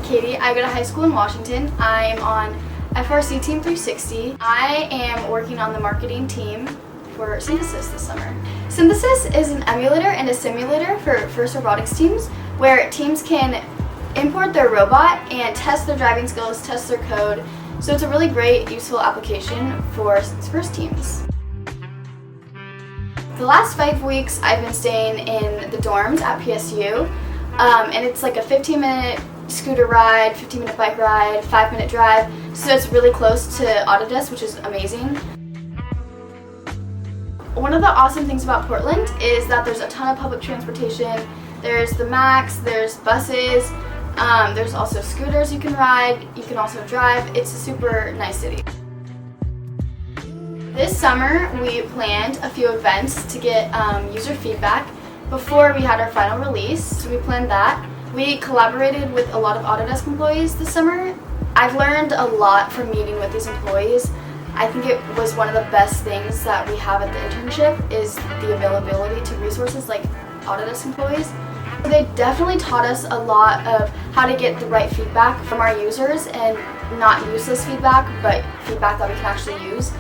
Katie. I go to high school in Washington. I am on FRC Team 360. I am working on the marketing team for Synthesis this summer. Synthesis is an emulator and a simulator for FIRST robotics teams where teams can import their robot and test their driving skills, test their code. So it's a really great, useful application for FIRST teams. The last 5 weeks I've been staying in the dorms at PSU, and it's like a 15-minute scooter ride, 15-minute bike ride, 5-minute drive, so it's really close to Autodesk, which is amazing. One of the awesome things about Portland is that there's a ton of public transportation. There's the Max, there's buses, there's also scooters you can ride, you can also drive. It's a super nice city. This summer we planned a few events to get user feedback before we had our final release, so we planned that. We collaborated with a lot of Autodesk employees this summer. I've learned a lot from meeting with these employees. I think it was one of the best things that we have at the internship is the availability to resources like Autodesk employees. They definitely taught us a lot of how to get the right feedback from our users and not useless feedback, but feedback that we can actually use.